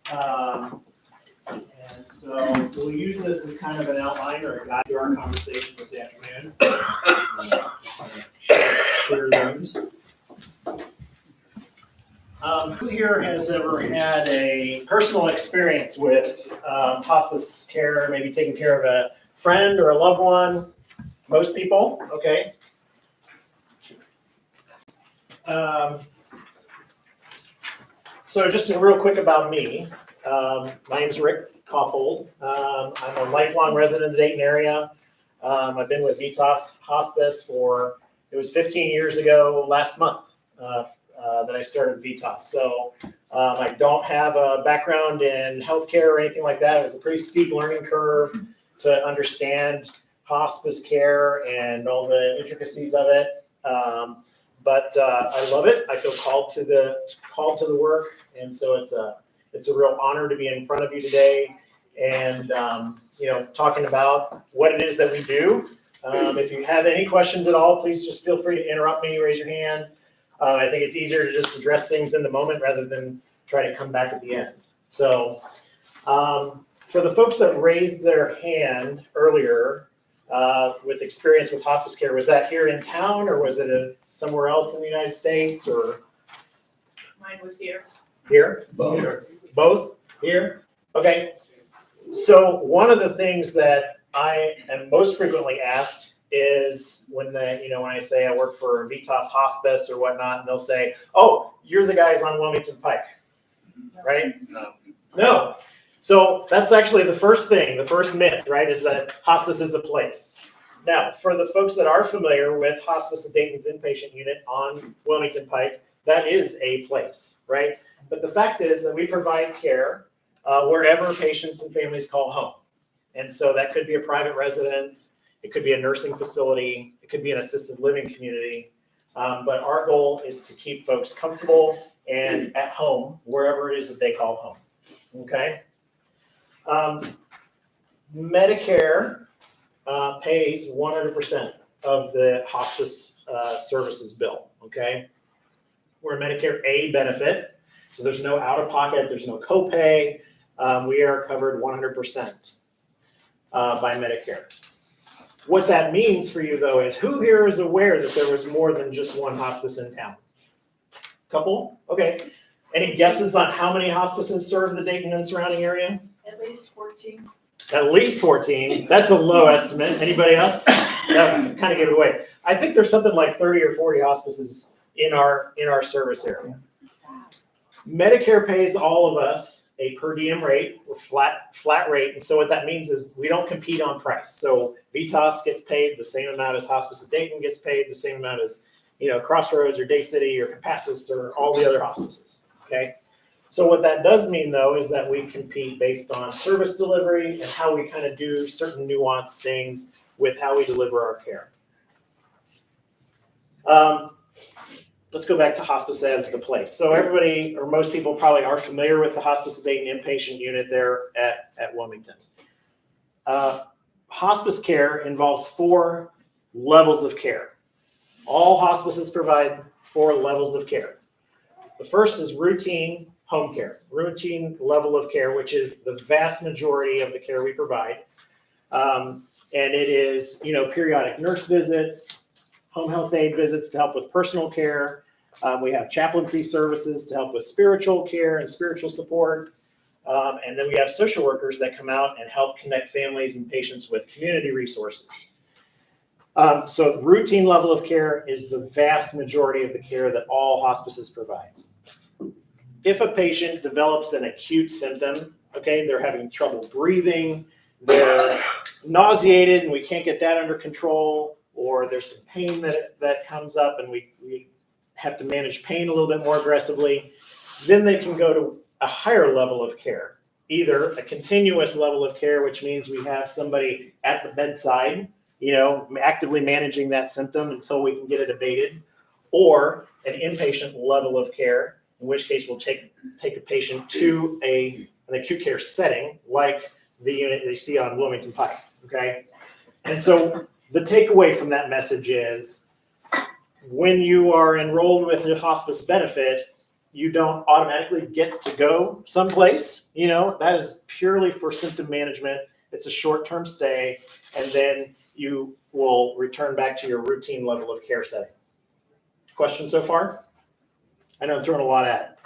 And so we'll use this as kind of an outline or a guide to our conversation this afternoon. Share those. Who here has ever had a personal experience with hospice care, maybe taking care of a friend or a loved one? Most people, okay. So just real quick about me. My name's Rick Kaufhold. I'm a lifelong resident of the Dayton area. I've been with Vitas Hospice it was 15 years ago last month that I started Vitas. So I don't have a background in healthcare or anything like that. It was a pretty steep learning curve to understand hospice care and all the intricacies of it. But I love it. I feel called to the work, and so it's a real honor to be in front of you today, and talking about what it is that we do. If you have any questions at all, please just feel free to interrupt me, raise your hand. I think it's easier to just address things in the moment rather than try to come back at the end. So for the folks that raised their hand earlier with experience with hospice care, was that here in town or was it somewhere else in the United States? Or mine was here. Here? Both. Here. Both? Here? Okay. So one of the things that I am most frequently asked is when I say I work for Vitas Hospice or whatnot, and they'll say, "Oh, you're the guys on Wilmington Pike, right?" No. So that's actually the first myth, right, is that hospice is a place. Now, for the folks that are familiar with Hospice of Dayton's inpatient unit on Wilmington Pike, that is a place, right? But the fact is that we provide care wherever patients and families call home. And so that could be a private residence, it could be a nursing facility, it could be an assisted living community. But our goal is to keep folks comfortable and at home, wherever it is that they call home, okay? Medicare pays 100% of the hospice services bill, okay? We're a Medicare A benefit, so there's no out-of-pocket, there's no copay. We are covered 100% by Medicare. What that means for you, though, is who here is aware that there was more than just one hospice in town? Couple? Okay. Any guesses on how many hospices serve the Dayton and surrounding area? At least 14. At least 14. That's a low estimate. Anybody else? That kind of give it away. I think there's something like 30 or 40 hospices in our service area. Medicare pays all of us a per diem rate or flat rate, and so what that means is we don't compete on price. So Vitas gets paid the same amount as Hospice of Dayton gets paid, the same amount as Crossroads or Day City or Compassus or all the other hospices. Okay. So what that does mean, though, is that we compete based on service delivery and how we kind of do certain nuanced things with how we deliver our care. Let's go back to hospice as the place. So everybody, or most people probably are familiar with the Hospice of Dayton inpatient unit there at Wilmington. Hospice care involves 4 levels of care. All hospices provide 4 levels of care. The first is routine home care, routine level of care, which is the vast majority of the care we provide. And it is, periodic nurse visits, home health aide visits to help with personal care. We have chaplaincy services to help with spiritual care and spiritual support. And then we have social workers that come out and help connect families and patients with community resources. So routine level of care is the vast majority of the care that all hospices provide. If a patient develops an acute symptom, they're having trouble breathing, they're nauseated and we can't get that under control, or there's some pain that comes up and we have to manage pain a little bit more aggressively, then they can go to a higher level of care, either a continuous level of care, which means we have somebody at the bedside, actively managing that symptom until we can get it abated, or an inpatient level of care, in which case we'll take a patient to an acute care setting like the unit they see on Wilmington Pike, okay? And so the takeaway from that message is when you are enrolled with your hospice benefit, you don't automatically get to go someplace. That is purely for symptom management. It's a short-term stay, and then you will return back to your routine level of care setting. Questions so far? I know I'm throwing a lot at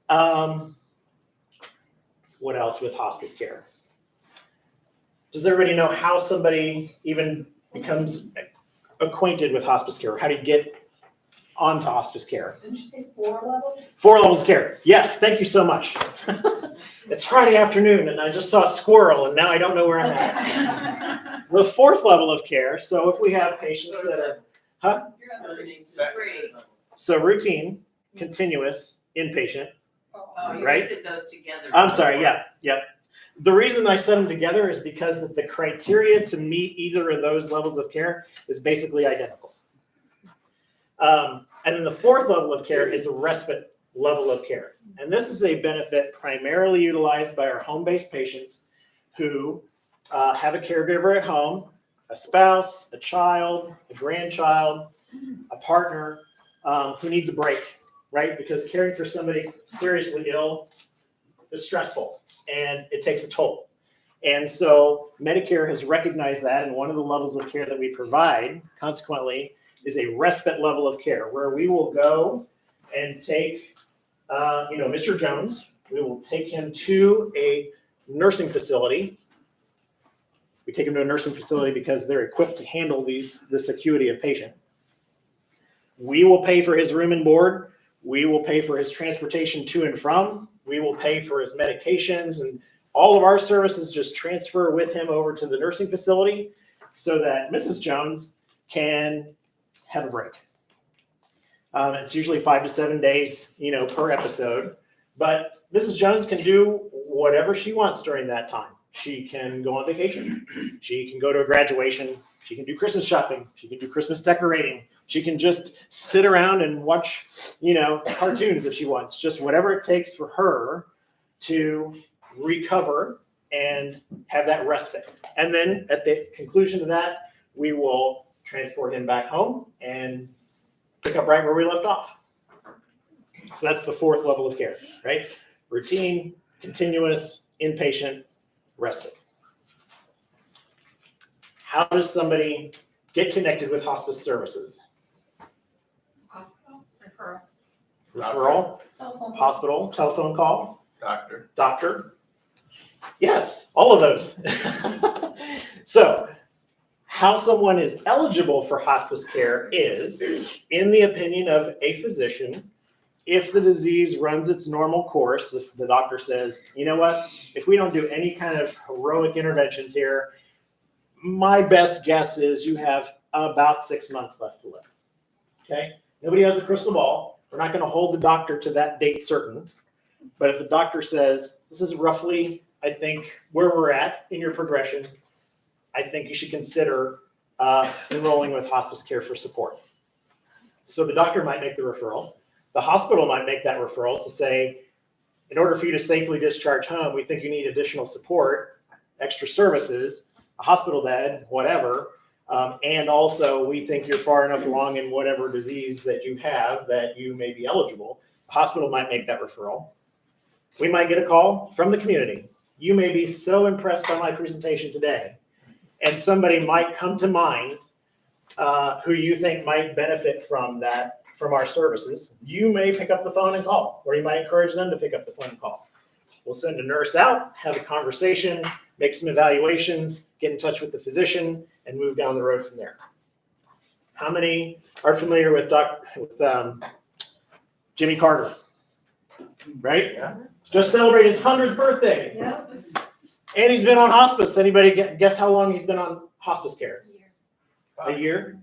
it. What else with hospice care? Does everybody know how somebody even becomes acquainted with hospice care? How do you get onto hospice care? Didn't you say 4 levels? 4 levels of care. Yes, thank you so much. It's Friday afternoon and I just saw a squirrel and now I don't know where I'm at. The 4th level of care, so if we have patients that are, You're on the name 3. so routine, continuous, inpatient. Oh, you Right? listed those together. I'm sorry, yep. The reason I set them together is because the criteria to meet either of those levels of care is basically identical. And then the 4th level of care is a respite level of care. And this is a benefit primarily utilized by our home-based patients who have a caregiver at home, a spouse, a child, a grandchild, a partner who needs a break, right? Because caring for somebody seriously ill is stressful and it takes a toll. And so Medicare has recognized that, and one of the levels of care that we provide, consequently, is a respite level of care where we will go and take, Mr. Jones, we will take him to a nursing facility. We take him to a nursing facility because they're equipped to handle this acuity of patient. We will pay for his room and board. We will pay for his transportation to and from. We will pay for his medications, and all of our services just transfer with him over to the nursing facility so that Mrs. Jones can have a break. It's usually 5 to 7 days, per episode, but Mrs. Jones can do whatever she wants during that time. She can go on vacation. She can go to a graduation. She can do Christmas shopping. She can do Christmas decorating. She can just sit around and watch, cartoons if she wants, just whatever it takes for her to recover and have that respite. And then at the conclusion of that, we will transport him back home and pick up right where we left off. So that's the 4th level of care, right? Routine, continuous, inpatient, respite. How does somebody get connected with hospice services? Hospital, referral. Referral, Telephone. hospital, telephone call, Doctor. Yes, all of those. So, how someone is eligible for hospice care is, in the opinion of a physician, if the disease runs its normal course, the doctor says, you know what, if we don't do any kind of heroic interventions here, my best guess is you have about 6 months left to live. Okay? Nobody has a crystal ball. We're not going to hold the doctor to that date certain. But if the doctor says, this is roughly, I think, where we're at in your progression, I think you should consider enrolling with hospice care for support. So the doctor might make the referral. The hospital might make that referral to say, in order for you to safely discharge home, we think you need additional support, extra services, a hospital bed, whatever. And also, we think you're far enough along in whatever disease that you have that you may be eligible. The hospital might make that referral. We might get a call from the community. You may be so impressed by my presentation today, and somebody might come to mind who you think might benefit from our services. You may pick up the phone and call, or you might encourage them to pick up the phone and call. We'll send a nurse out, have a conversation, make some evaluations, get in touch with the physician, and move down the road from there. How many are familiar with Jimmy Carter? Right? Yeah. Just celebrated his 100th birthday. Yes. And he's been on hospice. Anybody guess how long he's been on hospice care? A year?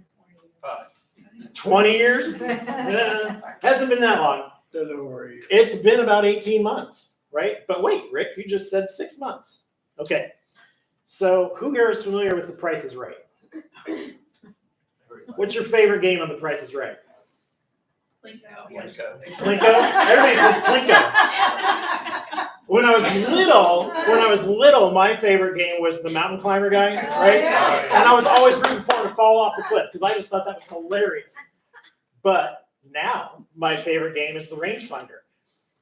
20 years? Yeah. Hasn't been that long. Doesn't worry. It's been about 18 months, right? But wait, Rick, you just said 6 months. Okay. So who here is familiar with The Price is Right? What's your favorite game on The Price is Right? Plinko? Everybody says Plinko. When I was little, my favorite game was the mountain climber guys, right? Yeah. And I was always rooting for him to fall off the cliff because I just thought that was hilarious. But now my favorite game is the rangefinder.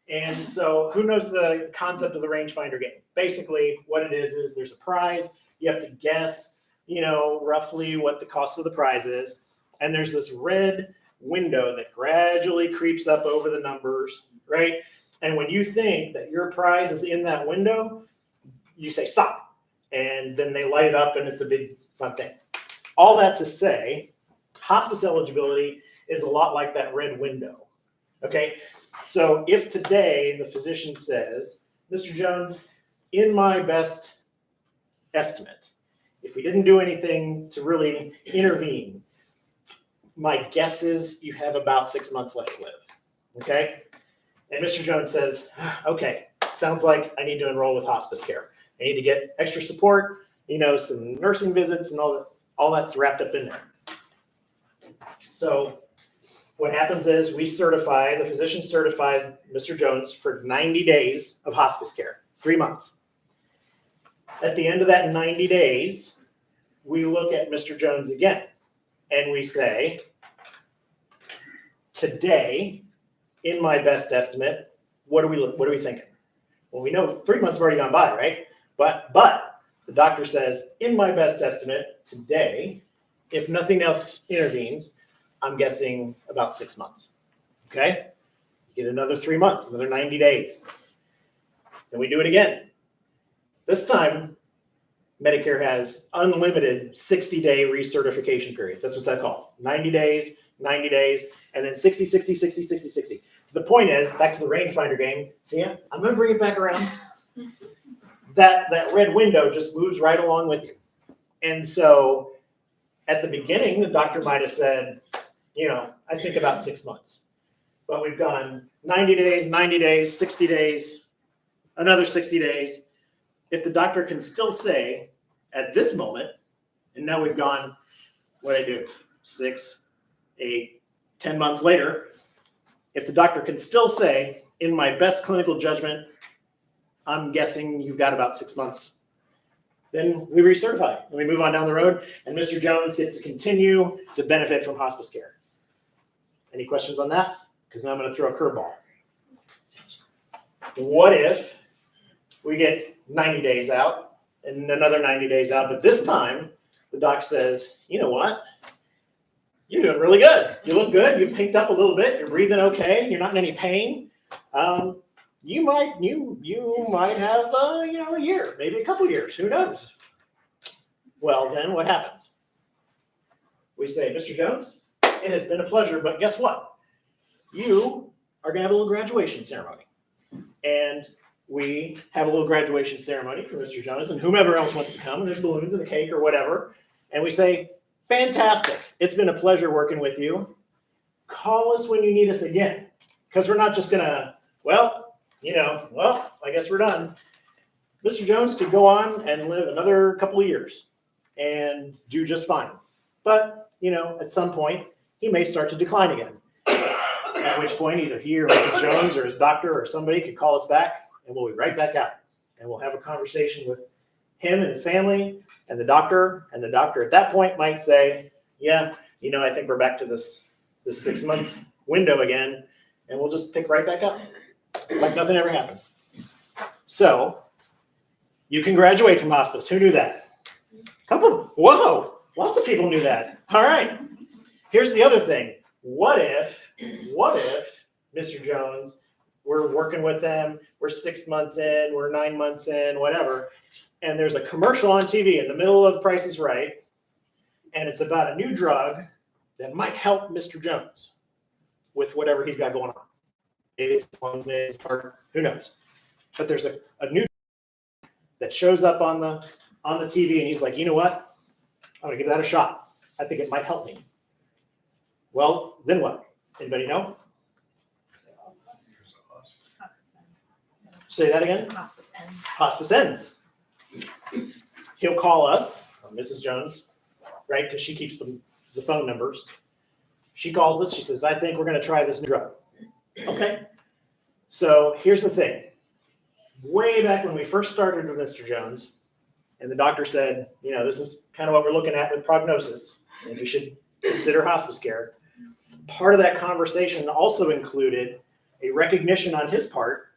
And so who knows the concept of the rangefinder game? Basically what it is there's a prize. You have to guess, roughly what the cost of the prize is. And there's this red window that gradually creeps up over the numbers, right? And when you think that your prize is in that window, you say stop. And then they light it up and it's a big fun thing. All that to say, hospice eligibility is a lot like that red window, okay? So if today the physician says, Mr. Jones, in my best estimate, if we didn't do anything to really intervene, my guess is you have about 6 months left to live, okay? And Mr. Jones says, okay, sounds like I need to enroll with hospice care. I need to get extra support, some nursing visits and all that's wrapped up in there. So what happens is the physician certifies Mr. Jones for 90 days of hospice care, 3 months. At the end of that 90 days, we look at Mr. Jones again and we say, today, in my best estimate, what are we thinking? Well, we know 3 months have already gone by, right? But the doctor says, in my best estimate today, if nothing else intervenes, I'm guessing about 6 months. Okay? You get another 3 months, another 90 days. Then we do it again. This time, Medicare has unlimited 60-day recertification periods. That's what that's called. 90 days, and then 60, 60, 60, 60, 60. The point is, back to the rangefinder game. See, I'm going to bring it back around. That red window just moves right along with you. And so at the beginning, the doctor might have said, I think about 6 months. But we've gone 90 days, 60 days, another 60 days. If the doctor can still say at this moment, and now we've gone, 6, 8, 10 months later, if the doctor can still say, in my best clinical judgment, I'm guessing you've got about 6 months, then we recertify and we move on down the road, and Mr. Jones gets to continue to benefit from hospice care. Any questions on that? Because now I'm going to throw a curveball. What if we get 90 days out and another 90 days out, but this time the doc says, you know what? You're doing really good. You look good. You've pinked up a little bit. You're breathing okay. You're not in any pain. You might have a year, maybe a couple years. Who knows? Well, then what happens? We say, Mr. Jones, it has been a pleasure, but guess what? You are going to have a little graduation ceremony. And we have a little graduation ceremony for Mr. Jones and whomever else wants to come. And there's balloons and a cake or whatever. And we say, fantastic. It's been a pleasure working with you. Call us when you need us again. Because we're not just going to, I guess we're done. Mr. Jones could go on and live another couple of years and do just fine. But, at some point, he may start to decline again. At which point, either he or Mrs. Jones or his doctor or somebody could call us back, and we'll be right back out. And we'll have a conversation with him and his family and the doctor. And the doctor at that point might say, yeah, I think we're back to this 6 month window again. And we'll just pick right back up like nothing ever happened. So you can graduate from hospice. Who knew that? Whoa, lots of people knew that. All right. Here's the other thing. What if, Mr. Jones, we're working with them, we're 6 months in, we're 9 months in, whatever, and there's a commercial on TV in the middle of Price is Right, and it's about a new drug that might help Mr. Jones with whatever he's got going on. Maybe it's lungs, maybe it's heart, who knows? But there's a new that shows up on the TV, and he's like, you know what? I'm gonna give that a shot. I think it might help me. Well, then what? Anybody know? Say that again. Hospice ends. Hospice ends. He'll call us, Mrs. Jones, right? Because she keeps the phone numbers. She calls us. She says, I think we're going to try this new drug. Okay. So here's the thing. Way back when we first started with Mr. Jones, and the doctor said, this is kind of what we're looking at with prognosis, and we should consider hospice care. Part of that conversation also included a recognition on his part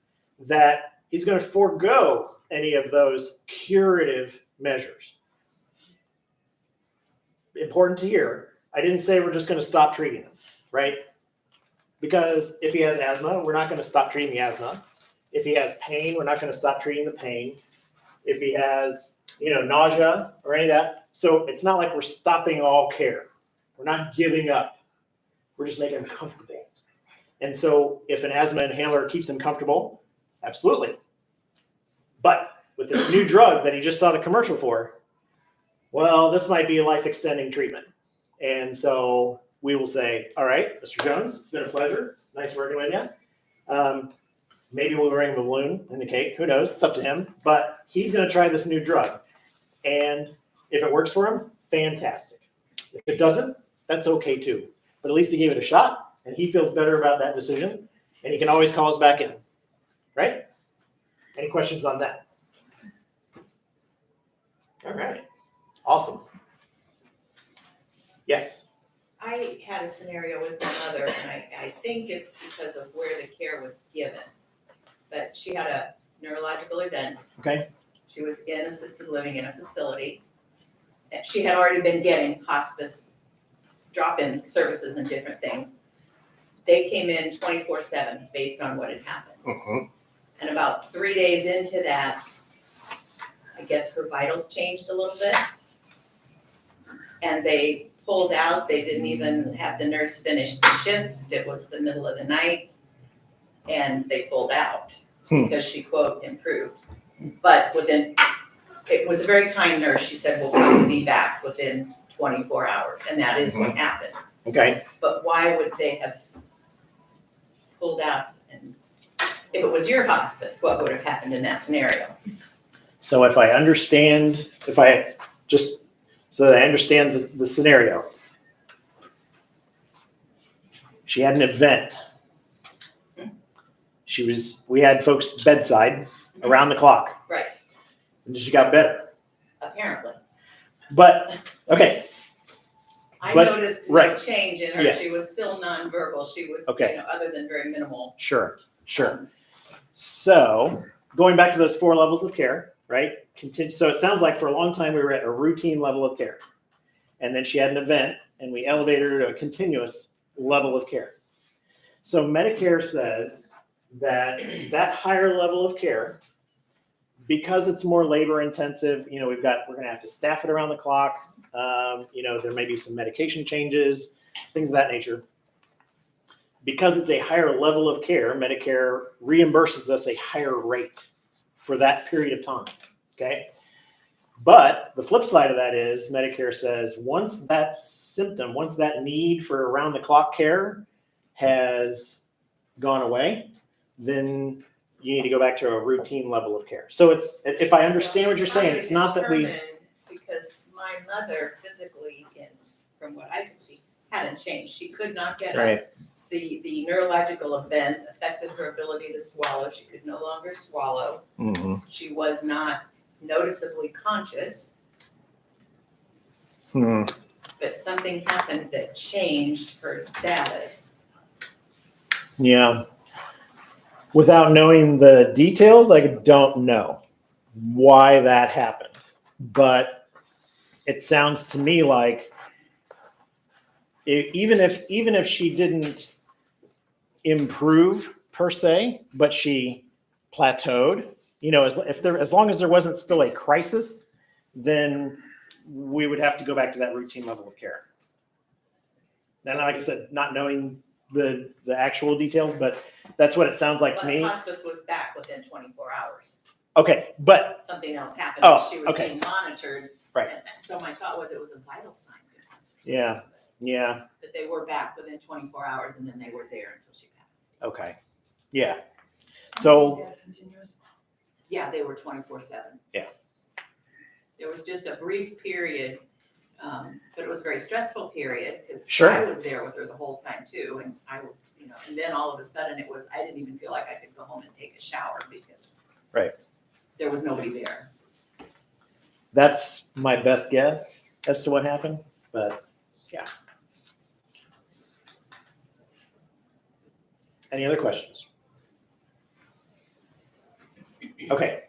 that he's going to forego any of those curative measures. Important to hear. I didn't say we're just going to stop treating him, right? Because if he has asthma, we're not going to stop treating the asthma. If he has pain, we're not going to stop treating the pain. If he has, nausea or any of that. So it's not like we're stopping all care. We're not giving up. We're just making him comfortable. And so if an asthma inhaler keeps him comfortable, absolutely. But with this new drug that he just saw the commercial for, well, this might be a life-extending treatment. And so we will say, all right, Mr. Jones, it's been a pleasure. Nice working with you. Maybe we'll bring him a balloon and the cake. Who knows? It's up to him. But he's going to try this new drug. And if it works for him, fantastic. If it doesn't, that's okay too. But at least he gave it a shot, and he feels better about that decision. And he can always call us back in. Right? Any questions on that? All right. Awesome. Yes. I had a scenario with my mother, and I think it's because of where the care was given. But she had a neurological event. Okay. She was in assisted living in a facility. And she had already been getting hospice drop-in services and different things. They came in 24/7 based on what had happened. Mm-hmm. And about 3 days into that, I guess her vitals changed a little bit. And they pulled out. They didn't even have the nurse finish the shift. It was the middle of the night. And they pulled out because she, quote, improved. But it was a very kind nurse. She said, we'll probably be back within 24 hours. And that is what happened. Okay. But why would they have pulled out? And if it was your hospice, what would have happened in that scenario? So if I understand, so that I understand the scenario. She had an event. We had folks bedside around the clock. Right, And she got better. apparently. But, okay, I But- noticed right. no change in her. Yeah. She was still nonverbal. She was, Okay. other than very minimal. sure. So going back to those 4 levels of care, right? So it sounds like for a long time we were at a routine level of care. And then she had an event and we elevated her to a continuous level of care. So Medicare says that higher level of care, because it's more labor intensive, we're going to have to staff it around the clock. There may be some medication changes, things of that nature. Because it's a higher level of care, Medicare reimburses us a higher rate for that period of time. Okay. But the flip side of that is Medicare says once that need for around the clock care has gone away, then you need to go back to a routine level of care. So if I understand what you're saying, it's not that we. Because my mother physically, from what I could see, hadn't changed. She could not get up. Right. The neurological event affected her ability to swallow. She could no longer swallow. Mm-hmm. She was not noticeably conscious, but something happened that changed her status. Yeah. Without knowing the details, I don't know why that happened. But it sounds to me like even if she didn't improve per se, but she plateaued, as long as there wasn't still a crisis, then we would have to go back to that routine level of care. And like I said, not knowing the actual details, but that's what it sounds like to me. Hospice was back within 24 hours. Okay, but Something else happened. Oh, She was okay. being monitored. Right. And so my thought was it was a vital sign difference. or Yeah. something. yeah, But they were back within 24 hours and then they were there until she passed. okay, yeah. So Yeah, they were 24/7. Yeah. There was just a brief period, but it was a very stressful period because Sure. I was there with her the whole time too. And and then all of a sudden I didn't even feel like I could go home and take a shower because Right. there was nobody there. that's my best guess as to what happened, but yeah. Any other questions? Okay.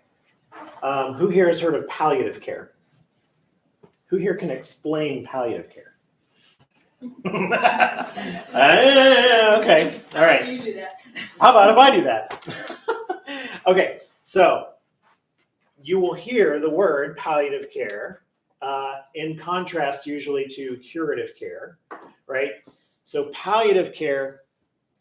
Who here has heard of palliative care? Who here can explain palliative care? Okay. All right. You do that. How about if I do that? Okay. So you will hear the word palliative care in contrast usually to curative care, right? So palliative care,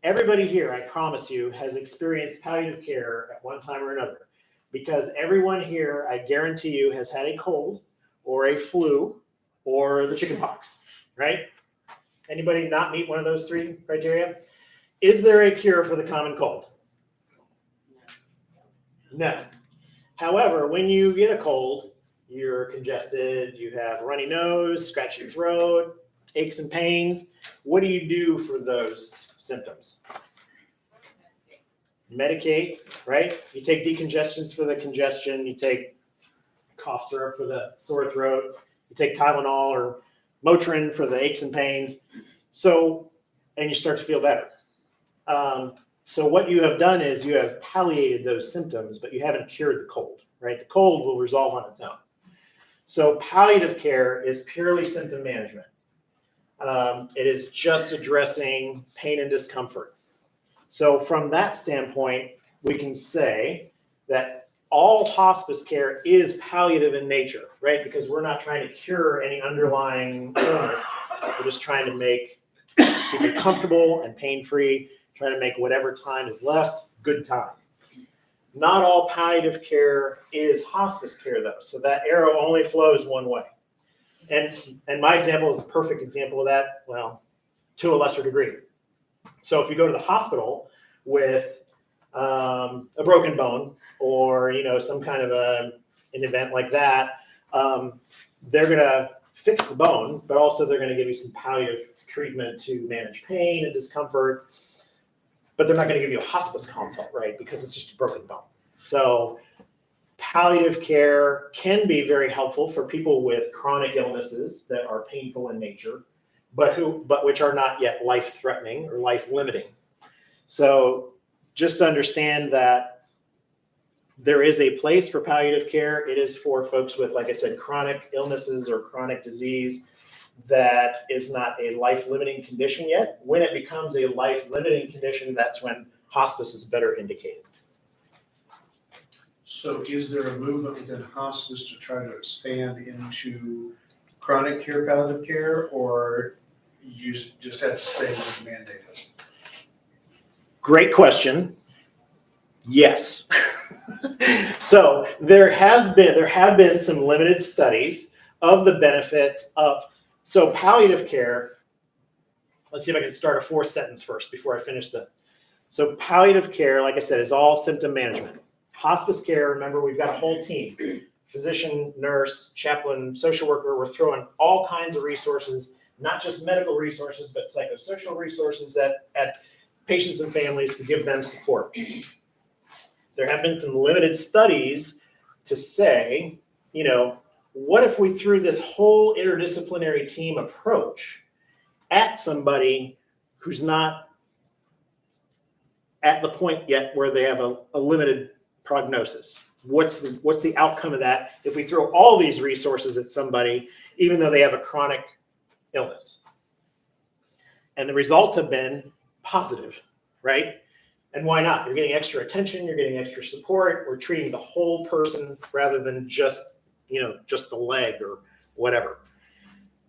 everybody here, I promise you, has experienced palliative care at one time or another. Because everyone here, I guarantee you, has had a cold or a flu or the chicken pox, right? Anybody not meet one of those three criteria? Is there a cure for the common cold? No. However, when you get a cold, you're congested, you have a runny nose, scratchy throat, aches and pains. What do you do for those symptoms? Medicate, right? You take decongestants for the congestion, you take cough syrup for the sore throat, you take Tylenol or Motrin for the aches and pains. So, and you start to feel better. So what you have done is you have palliated those symptoms, but you haven't cured the cold, right? The cold will resolve on its own. So palliative care is purely symptom management. It is just addressing pain and discomfort. So from that standpoint, we can say that all hospice care is palliative in nature, right? Because we're not trying to cure any underlying illness. We're just trying to make people comfortable and pain-free, trying to make whatever time is left good time. Not all palliative care is hospice care, though. So that arrow only flows one way. And my example is a perfect example of that, well, to a lesser degree. So if you go to the hospital with a broken bone or, some kind of an event like that, they're going to fix the bone, but also they're going to give you some palliative treatment to manage pain and discomfort. But they're not going to give you a hospice consult, right? Because it's just a broken bone. So palliative care can be very helpful for people with chronic illnesses that are painful in nature, but which are not yet life-threatening or life-limiting. So just understand that there is a place for palliative care. It is for folks with, like I said, chronic illnesses or chronic disease that is not a life-limiting condition yet. When it becomes a life-limiting condition, that's when hospice is better indicated. So is there a movement within hospice to try to expand into chronic care, palliative care, or you just have to stay with the mandate? Great question. Yes. So there have been some limited studies of the benefits of, so palliative care, let's see if I can start a 4-sentence first before I finish so palliative care, like I said, is all symptom management. Hospice care, remember, we've got a whole team, physician, nurse, chaplain, social worker. We're throwing all kinds of resources, not just medical resources, but psychosocial resources at patients and families to give them support. There have been some limited studies to say, what if we threw this whole interdisciplinary team approach at somebody who's not at the point yet where they have a limited prognosis? What's the outcome of that if we throw all these resources at somebody, even though they have a chronic illness? And the results have been positive, right? And why not? You're getting extra attention, you're getting extra support. We're treating the whole person rather than just the leg or whatever.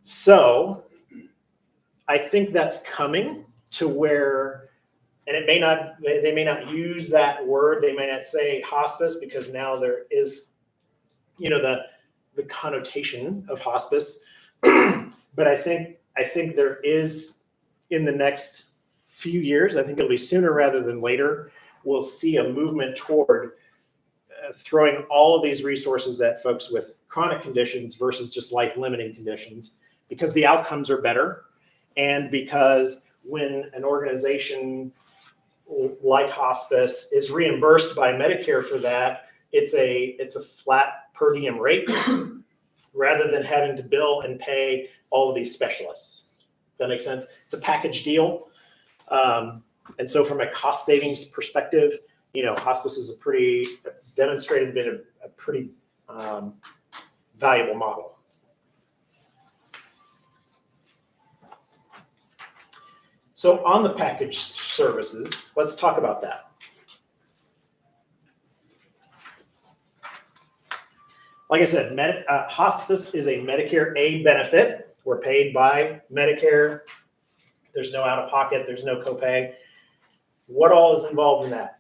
So I think that's coming to where, and they may not use that word. They may not say hospice because now there is, the connotation of hospice. But I think there is, in the next few years, I think it'll be sooner rather than later, we'll see a movement toward throwing all of these resources at folks with chronic conditions versus just life-limiting conditions, because the outcomes are better, and because when an organization like hospice is reimbursed by Medicare for that, it's a flat per diem rate rather than having to bill and pay all of these specialists. That makes sense? It's a package deal. And so from a cost savings perspective, hospice is been a pretty valuable model. So on the package services, let's talk about that. Like I said, hospice is a Medicare A benefit. We're paid by Medicare. There's no out-of-pocket. There's no copay. What all is involved in that?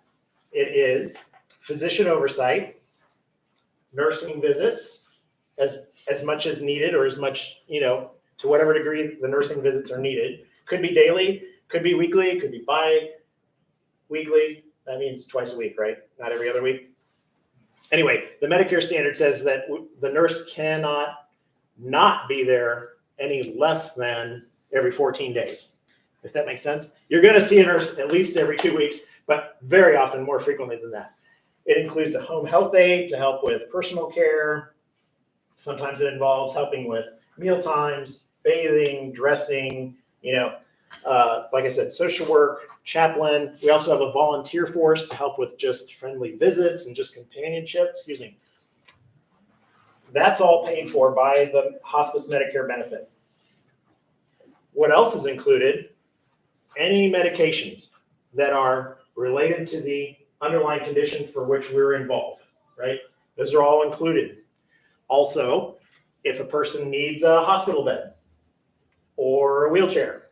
It is physician oversight, nursing visits, as much as needed, or as much, to whatever degree the nursing visits are needed. Could be daily, could be weekly, could be bi-weekly. That means twice a week, right? Not every other week. Anyway, the Medicare standard says that the nurse cannot not be there any less than every 14 days. If that makes sense. You're going to see a nurse at least every 2 weeks, but very often more frequently than that. It includes a home health aide to help with personal care. Sometimes it involves helping with meal times, bathing, dressing, like I said, social work, chaplain. We also have a volunteer force to help with just friendly visits and just companionship. That's all paid for by the hospice Medicare benefit. What else is included? Any medications that are related to the underlying condition for which we're involved, right? Those are all included. Also, if a person needs a hospital bed or a wheelchair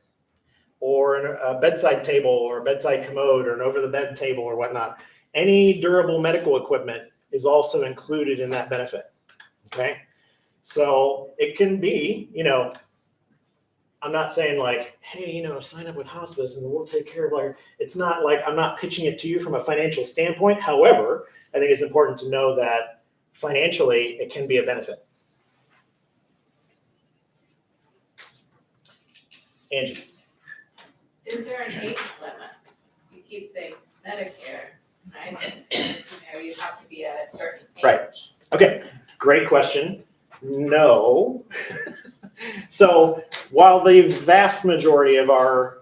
or a bedside table or a bedside commode or an over-the-bed table or whatnot, any durable medical equipment is also included in that benefit, okay? So it can be, I'm not saying like, hey, sign up with hospice and we'll take care of it's not like I'm not pitching it to you from a financial standpoint. However, I think it's important to know that financially it can be a benefit. Angie. Is there an age limit? You keep saying Medicare, right? You have to be at a certain age. Right. Okay, great question. No. So while the vast majority of our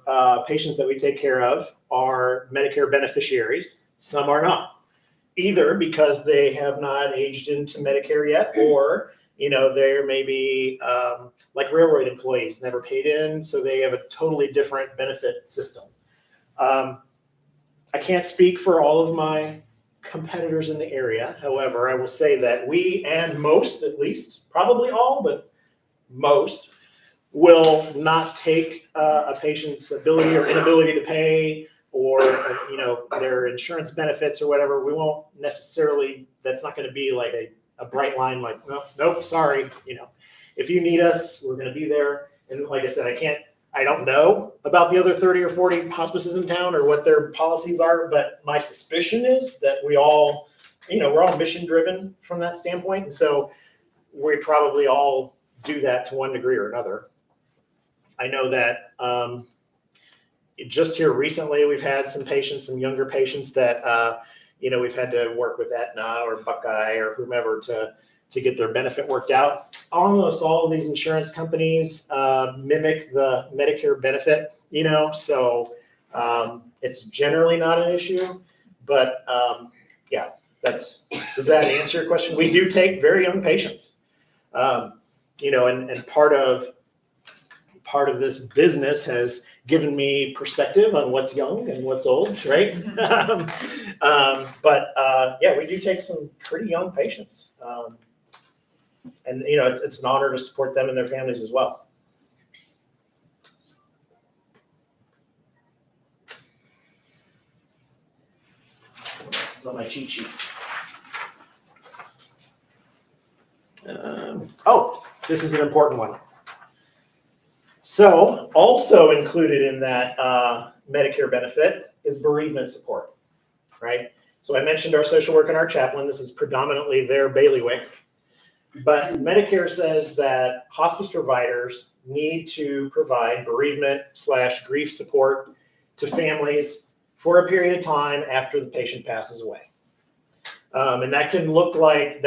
patients that we take care of are Medicare beneficiaries, some are not. Either because they have not aged into Medicare yet, or they're maybe like railroad employees, never paid in, so they have a totally different benefit system. I can't speak for all of my competitors in the area. However, I will say that we, and most at least, probably all, but most, will not take a patient's ability or inability to pay, or their insurance benefits or whatever. We won't necessarily, that's not going to be like a bright line like, nope, sorry. If you need us, we're going to be there. And like I said, I don't know about the other 30 or 40 hospices in town or what their policies are, but my suspicion is that we're all mission driven from that standpoint. And so we probably all do that to one degree or another. I know that just here recently, we've had some younger patients that, we've had to work with Aetna or Buckeye or whomever to get their benefit worked out. Almost all of these insurance companies mimic the Medicare benefit, so it's generally not an issue. But yeah, does that answer your question? We do take very young patients, and part of this business has given me perspective on what's young and what's old, right? But yeah, we do take some pretty young patients. And it's an honor to support them and their families as well. This is on my cheat sheet. This is an important one. So also included in that Medicare benefit is bereavement support, right? So I mentioned our social work and our chaplain. This is predominantly their bailiwick. But Medicare says that hospice providers need to provide bereavement/grief support to families for a period of time after the patient passes away. And that can look like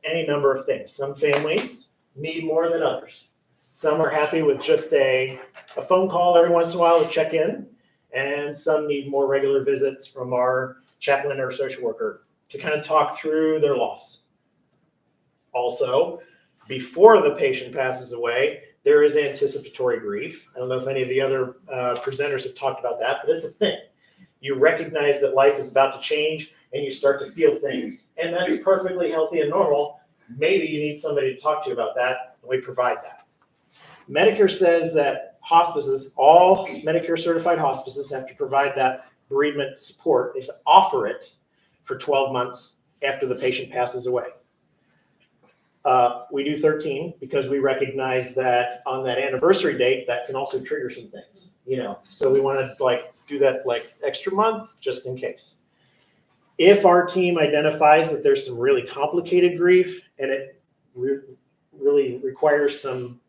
any number of things. Some families need more than others. Some are happy with just a phone call every once in a while to check in. and some need more regular visits from our chaplain or social worker to kind of talk through their loss. Also, before the patient passes away, there is anticipatory grief. I don't know if any of the other presenters have talked about that, but it's a thing. You recognize that life is about to change and you start to feel things. And that's perfectly healthy and normal. Maybe you need somebody to talk to about that, and we provide that. Medicare says that hospices, all Medicare certified hospices, have to provide that bereavement support. They have to offer it for 12 months after the patient passes away. We do 13 because we recognize that on that anniversary date, that can also trigger some things, so we want to do that extra month just in case. If our team identifies that there's some really complicated grief and it really requires some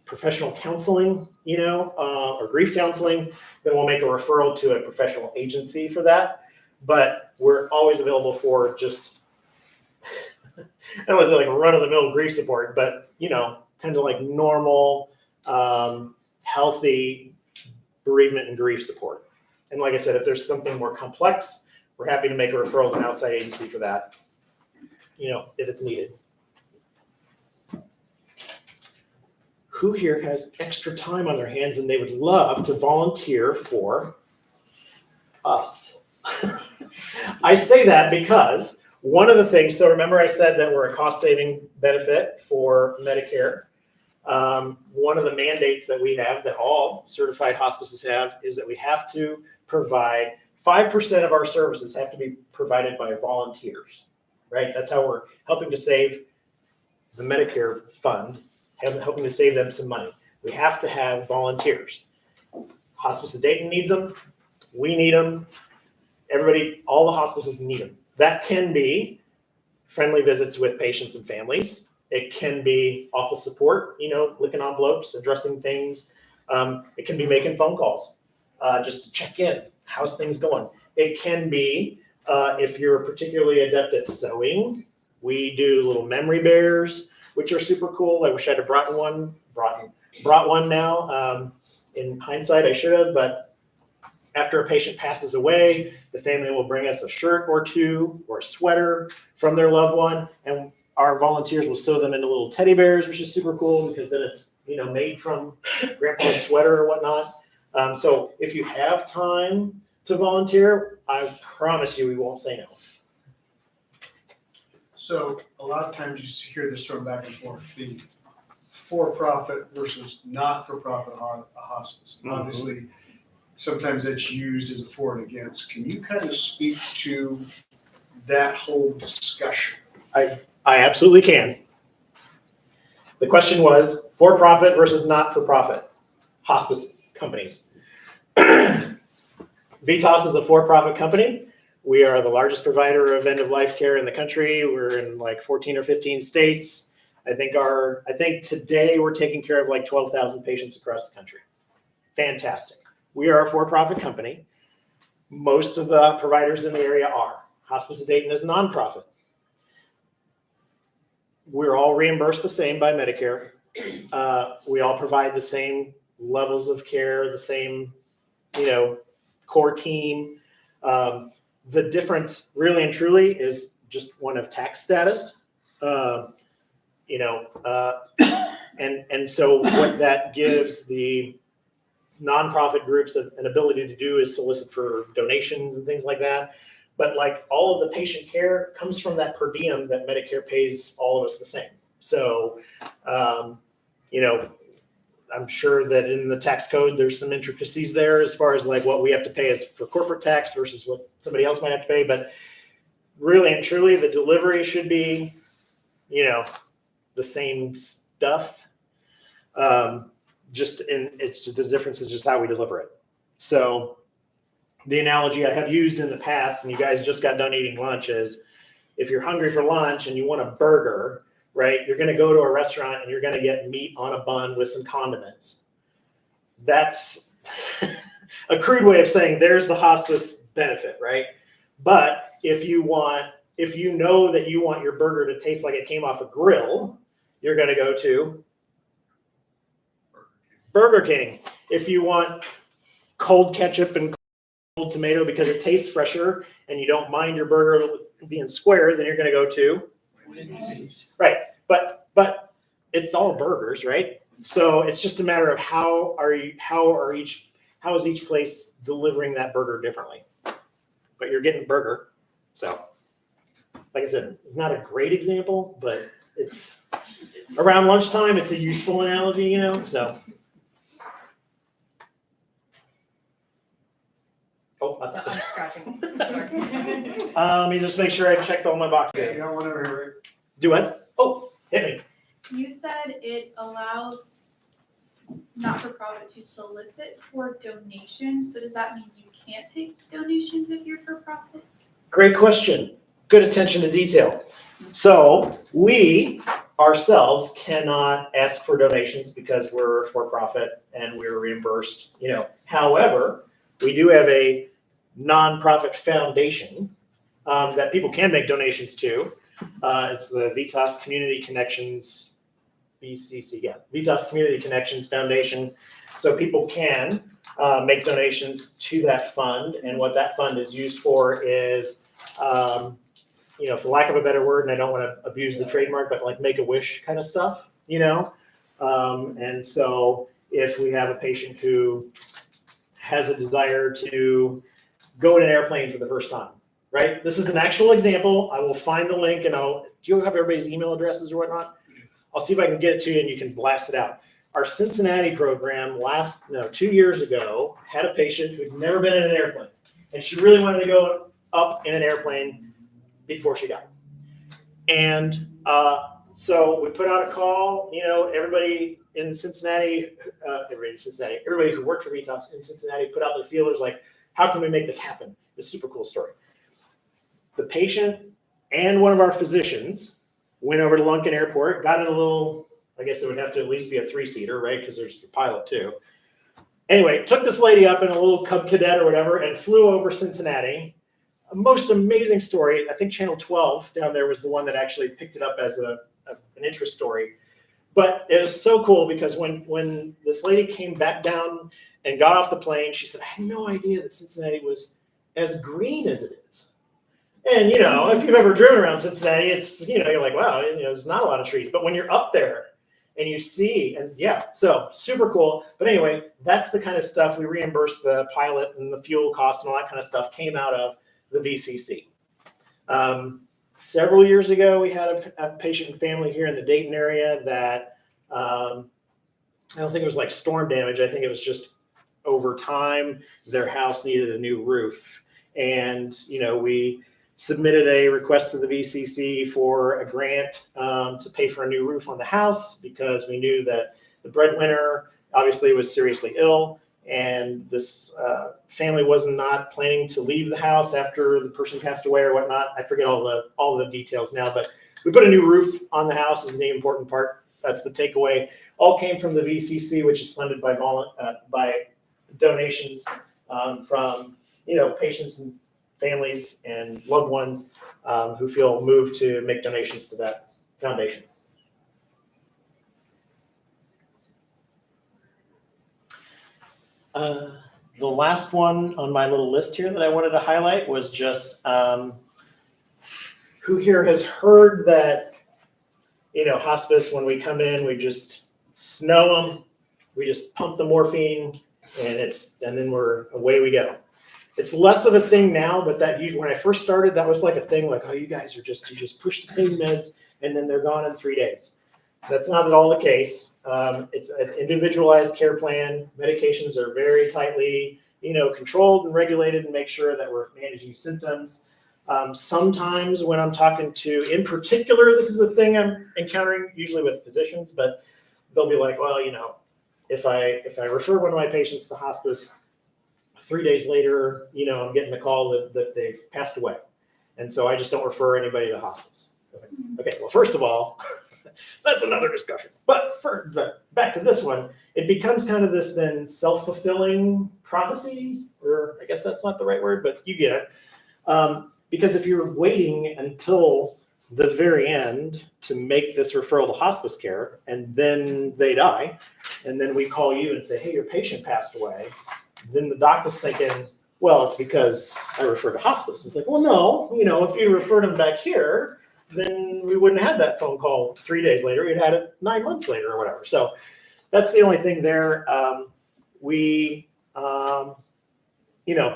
professional counseling, or grief counseling, then we'll make a referral to a professional agency for that. But we're always available for just, I don't want to say run-of-the-mill grief support, but kind of normal, healthy bereavement and grief support. And like I said, if there's something more complex, we're happy to make a referral to an outside agency for that, if it's needed. Who here has extra time on their hands and they would love to volunteer for us? I say that because one of the things, so remember I said that we're a cost-saving benefit for Medicare. One of the mandates that we have, that all certified hospices have, is that we have to provide 5% of our services have to be provided by volunteers, right? That's how we're helping to save the Medicare fund, helping to save them some money. We have to have volunteers. Hospice of Dayton needs them. We need them. Everybody, all the hospices need them. That can be friendly visits with patients and families. It can be office support, licking envelopes, addressing things. It can be making phone calls just to check in. How's things going? It can be, if you're particularly adept at sewing, we do little memory bears, which are super cool. I wish I'd have brought one now. In hindsight, I should have, but after a patient passes away, the family will bring us a shirt or two or a sweater from their loved one, and our volunteers will sew them into little teddy bears, which is super cool because then it's made from grandpa's sweater or whatnot. So if you have time to volunteer, I promise you we won't say no. So a lot of times you hear this thrown back and forth, the for-profit versus not-for-profit hospice. Mm-hmm. Obviously, sometimes that's used as a for and against. Can you kind of speak to that whole discussion? I absolutely can. The question was for-profit versus not-for-profit hospice companies. VITAS is a for-profit company. We are the largest provider of end-of-life care in the country. We're in 14 or 15 states. I think today we're taking care of 12,000 patients across the country. Fantastic. We are a for-profit company. Most of the providers in the area are. Hospice of Dayton is a nonprofit. We're all reimbursed the same by Medicare. We all provide the same levels of care, the same, core team. The difference really and truly is just one of tax status. And so what that gives the nonprofit groups an ability to do is solicit for donations and things like that. But all of the patient care comes from that per diem that Medicare pays all of us the same. So, I'm sure that in the tax code, there's some intricacies there as far as what we have to pay as for corporate tax versus what somebody else might have to pay. But really and truly, the delivery should be, the same stuff. The difference is just how we deliver it. So the analogy I have used in the past, and you guys just got done eating lunch, is if you're hungry for lunch and you want a burger, right? You're going to go to a restaurant and you're going to get meat on a bun with some condiments. That's a crude way of saying there's the hospice benefit, right? But if you know that you want your burger to taste like it came off a grill, you're going to go to Burger King. If you want cold ketchup and cold tomato because it tastes fresher and you don't mind your burger being square, then you're going to go to right. But it's all burgers, right? So it's just a matter of how is each place delivering that burger differently? But you're getting burger. So like I said, it's not a great example, but it's around lunchtime. It's a useful analogy, you know, so. Oh, I'm scratching. let me just make sure I checked all my boxes. Okay, you got one over here, Rick. Do what? Oh, hit me. You said it allows not-for-profit to solicit for donations, so does that mean you can't take donations if you're for-profit? Great question. Good attention to detail. So we ourselves cannot ask for donations because we're for-profit and we're reimbursed, you know. However, we do have a nonprofit foundation that people can make donations to. It's the Vitas Community Connections, VCC, yeah, Vitas Community Connections Foundation. So people can make donations to that fund, and what that fund is used for is, you know, for lack of a better word, and I don't want to abuse the trademark, but like Make-A-Wish kind of stuff, you know? And so if we have a patient who has a desire to go in an airplane for the first time, right? This is an actual example. I will find the link and do you have everybody's email addresses or whatnot? I'll see if I can get it to you and you can blast it out. Our Cincinnati program 2 years ago had a patient who'd never been in an airplane and she really wanted to go up in an airplane before she died. And so we put out a call, you know, everybody in Cincinnati, everybody who worked for Vitas in Cincinnati put out their feelers like, how can we make this happen? It's a super cool story. The patient and one of our physicians went over to Lunken Airport, got in a little, I guess it would have to at least be a 3-seater, right? Because there's the pilot too. Anyway, took this lady up in a little Cub Cadet or whatever and flew over Cincinnati. A most amazing story. I think Channel 12 down there was the one that actually picked it up as an interest story. But it was so cool because when this lady came back down and got off the plane, she said, I had no idea that Cincinnati was as green as it is. And, you know, if you've ever driven around Cincinnati, it's, you know, you're like, wow, you know, there's not a lot of trees. But when you're up there and you see, and yeah, so super cool. But anyway, that's the kind of stuff we reimburse the pilot and the fuel costs and all that kind of stuff came out of the VCC. Several years ago, we had a patient and family here in the Dayton area that I don't think it was like storm damage. I think it was just over time, their house needed a new roof. And, you know, we submitted a request to the VCC for a grant to pay for a new roof on the house because we knew that the breadwinner obviously was seriously ill. And this family was not planning to leave the house after the person passed away or whatnot. I forget all the details now, but we put a new roof on the house is the important part. That's the takeaway. All came from the VCC, which is funded by donations from, you know, patients and families and loved ones who feel moved to make donations to that foundation. The last one on my little list here that I wanted to highlight was just who here has heard that, you know, hospice, when we come in, we just snow them, we just pump the morphine, and then away we go. It's less of a thing now, but when I first started, that was like a thing, like, oh, you guys you just push the pain meds and then they're gone in 3 days. That's not at all the case. It's an individualized care plan. Medications are very tightly, you know, controlled and regulated and make sure that we're managing symptoms. Sometimes when I'm talking to, in particular, this is a thing I'm encountering usually with physicians, but they'll be like, well, you know, if I refer one of my patients to hospice, 3 days later, you know, I'm getting the call that they've passed away. And so I just don't refer anybody to hospice. Okay, well, first of all, that's another discussion. But back to this one, it becomes kind of this then self-fulfilling prophecy, or I guess that's not the right word, but you get it. Because if you're waiting until the very end to make this referral to hospice care, and then they die, and then we call you and say, hey, your patient passed away, then the doc is thinking, well, it's because I referred to hospice. It's like, well, no, if you referred him back here, then we wouldn't have that phone call 3 days later. We'd had it 9 months later or whatever. So that's the only thing there.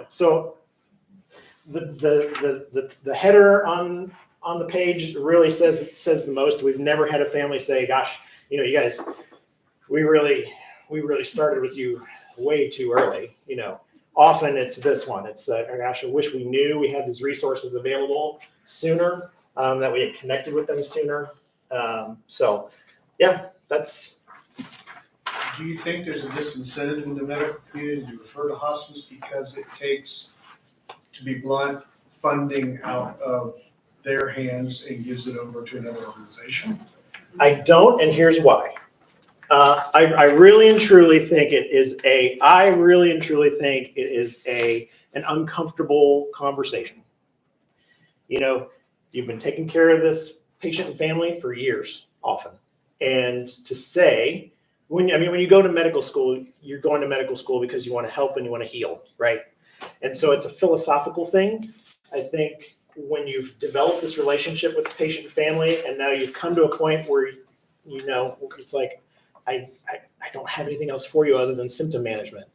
So the header on the page really says the most. We've never had a family say, gosh, you guys, we really started with you way too early. Often it's this one. It's gosh, I wish we knew we had these resources available sooner, that we had connected with them sooner. So yeah, that's. Do you think there's a disincentive in the medical community to refer to hospice because it takes, to be blunt, funding out of their hands and gives it over to another organization? I don't, and here's why. I really and truly think it is an uncomfortable conversation. You've been taking care of this patient and family for years, often. And to say, when you go to medical school, you're going to medical school because you want to help and you want to heal, right? And so it's a philosophical thing. I think when you've developed this relationship with the patient and family, and now you've come to a point where, it's like, I don't have anything else for you other than symptom management.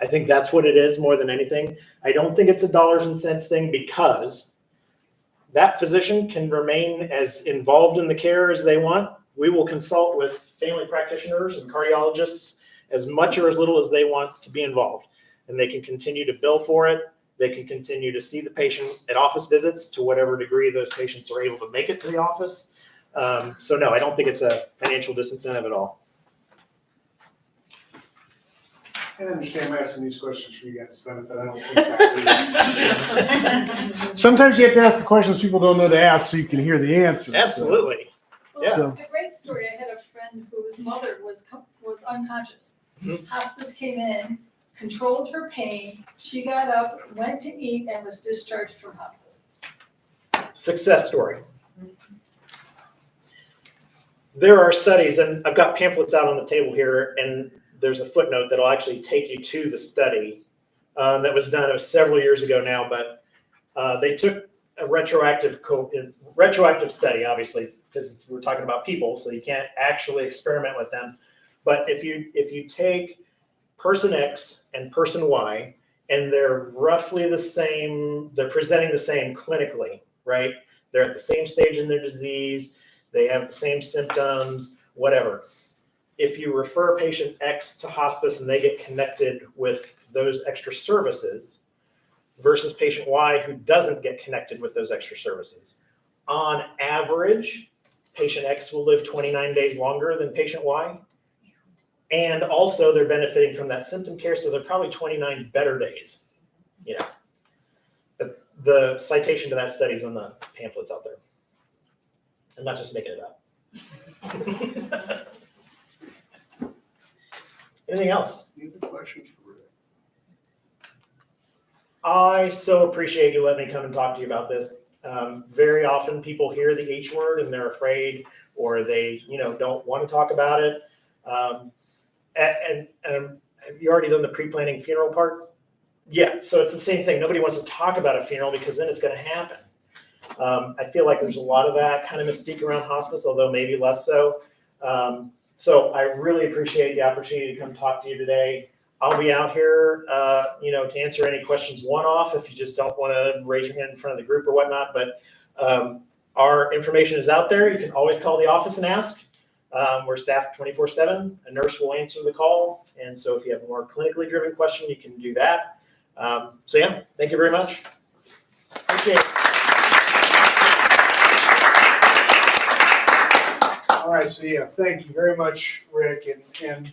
I think that's what it is more than anything. I don't think it's a dollars and cents thing, because that physician can remain as involved in the care as they want. We will consult with family practitioners and cardiologists as much or as little as they want to be involved. And they can continue to bill for it. They can continue to see the patient at office visits to whatever degree those patients are able to make it to the office. So no, I don't think it's a financial disincentive at all. I understand I'm asking these questions for you guys' benefit. I don't think Sometimes you have to ask the questions people don't know to ask so you can hear the answers. Absolutely. Yeah. So- The great story, I had a friend whose mother was unconscious. Mhm. Hospice came in, controlled her pain, she got up, went to eat, and was discharged from hospice. Success story. There are studies, and I've got pamphlets out on the table here, and there's a footnote that'll actually take you to the study that was done. It was several years ago now, but they took a retroactive study, obviously, because we're talking about people, so you can't actually experiment with them. But if you take person X and person Y, and they're roughly the same, they're presenting the same clinically, right? They're at the same stage in their disease, they have the same symptoms, whatever. If you refer patient X to hospice and they get connected with those extra services versus patient Y who doesn't get connected with those extra services, on average, patient X will live 29 days longer than patient Y. And also they're benefiting from that symptom care, so they're probably 29 better days. But the citation to that study is on the pamphlets out there. I'm not just making it up. Anything else? Any other questions for Rick? I so appreciate you letting me come and talk to you about this. Very often people hear the H word and they're afraid, or they, don't want to talk about it. And have you already done the pre-planning funeral part? Yeah, so it's the same thing. Nobody wants to talk about a funeral because then it's going to happen. I feel like there's a lot of that kind of mystique around hospice, although maybe less so. So I really appreciate the opportunity to come talk to you today. I'll be out here, to answer any questions one-off if you just don't want to raise your hand in front of the group or whatnot. But our information is out there. You can always call the office and ask. We're staffed 24/7. A nurse will answer the call. And so if you have a more clinically driven question, you can do that. So yeah, thank you very much. Appreciate it. All right, so yeah, thank you very much, Rick. And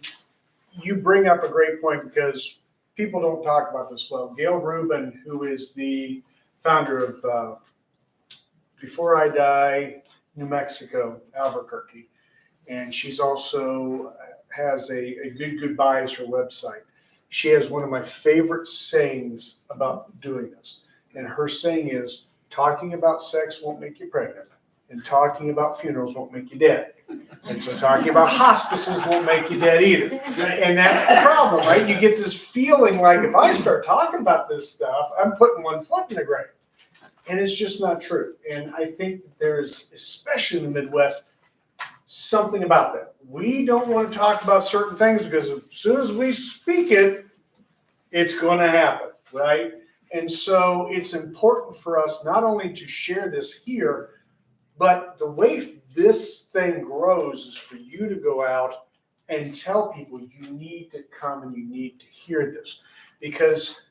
you bring up a great point because people don't talk about this well. Gail Rubin, who is the founder of Before I Die, New Mexico, Albuquerque, and she's also has a Good Goodbye as her website. She has one of my favorite sayings about doing this. And her saying is, talking about sex won't make you pregnant. And talking about funerals won't make you dead. And so talking about hospices won't make you dead either. And that's the problem, right? You get this feeling like if I start talking about this stuff, I'm putting one foot in the grave. And it's just not true. And I think that there's, especially in the Midwest, something about that. We don't want to talk about certain things because as soon as we speak it, it's going to happen, right? And so it's important for us not only to share this here, but the way this thing grows is for you to go out and tell people you need to come and you need to hear this. Because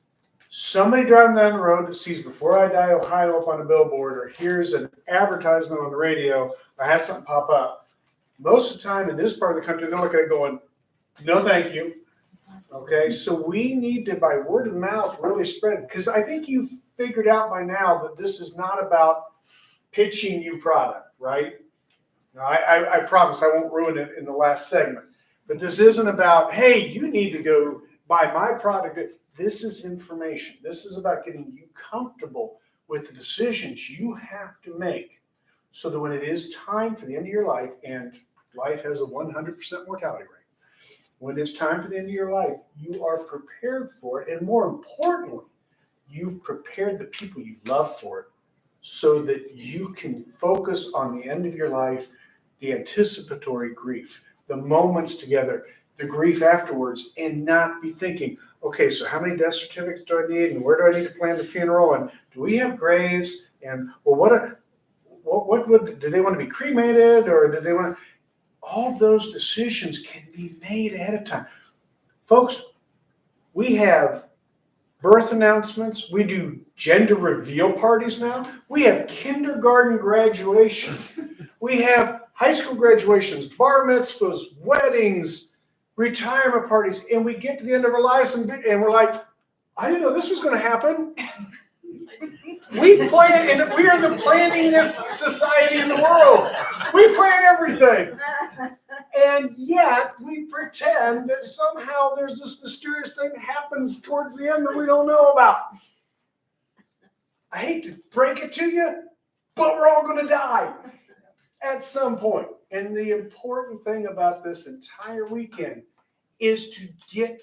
somebody driving down the road that sees Before I Die Ohio up on a billboard or hears an advertisement on the radio or has something pop up, most of the time in this part of the country, they're looking at it going, no, thank you. Okay, so we need to, by word of mouth, really spread. Because I think you've figured out by now that this is not about pitching you product, right? Now, I promise I won't ruin it in the last segment. But this isn't about, hey, you need to go buy my product. This is information. This is about getting you comfortable with the decisions you have to make so that when it is time for the end of your life, and life has a 100% mortality rate, when it's time for the end of your life, you are prepared for it. And more importantly, you've prepared the people you love for it so that you can focus on the end of your life, the anticipatory grief, the moments together, the grief afterwards, and not be thinking, okay, so how many death certificates do I need, and where do I need to plan the funeral, and do we have graves, and well, what would, do they want to be cremated, or do they want to, all those decisions can be made ahead of time. Folks, we have birth announcements. We do gender reveal parties now. We have kindergarten graduation. We have high school graduations, bar mitzvahs, weddings, retirement parties. And we get to the end of our lives and we're like, I didn't know this was going to happen. We plan, and we are the planningest society in the world. We plan everything. And yet we pretend that somehow there's this mysterious thing that happens towards the end that we don't know about. I hate to break it to you, but we're all going to die at some point. And the important thing about this entire weekend is to get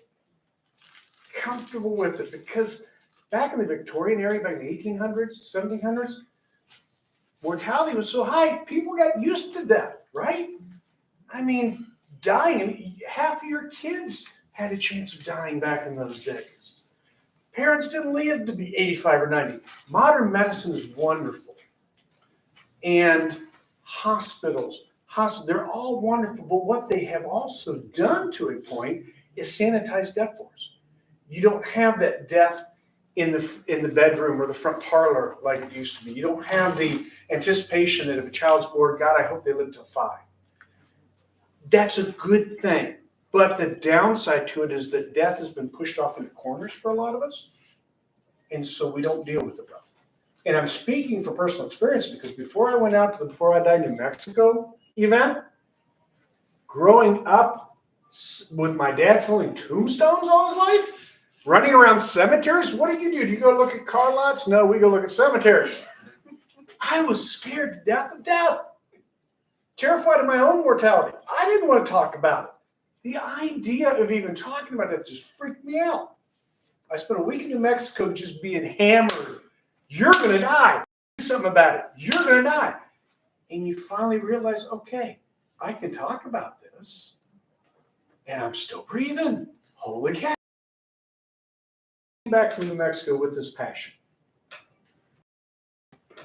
comfortable with it, because back in the Victorian era, back in the 1800s, 1700s, mortality was so high, people got used to death, right? I mean, dying, half of your kids had a chance of dying back in those days. Parents didn't live to be 85 or 90. Modern medicine is wonderful. And hospitals, they're all wonderful, but what they have also done to a point is sanitize death for us. You don't have that death in the bedroom or the front parlor like it used to be. You don't have the anticipation that if a child's born, God, I hope they live till 5. That's a good thing. But the downside to it is that death has been pushed off into corners for a lot of us. And so we don't deal with it well. And I'm speaking for personal experience because before I went out to the Before I Die New Mexico event, growing up with my dad selling tombstones all his life, running around cemeteries, what do? Do you go look at car lots? No, we go look at cemeteries. I was scared to death of death. Terrified of my own mortality. I didn't want to talk about it. The idea of even talking about it just freaked me out. I spent a week in New Mexico just being hammered. You're going to die. Do something about it. You're going to die. And you finally realize, okay, I can talk about this, and I'm still breathing. Holy cow. Back to New Mexico with this passion.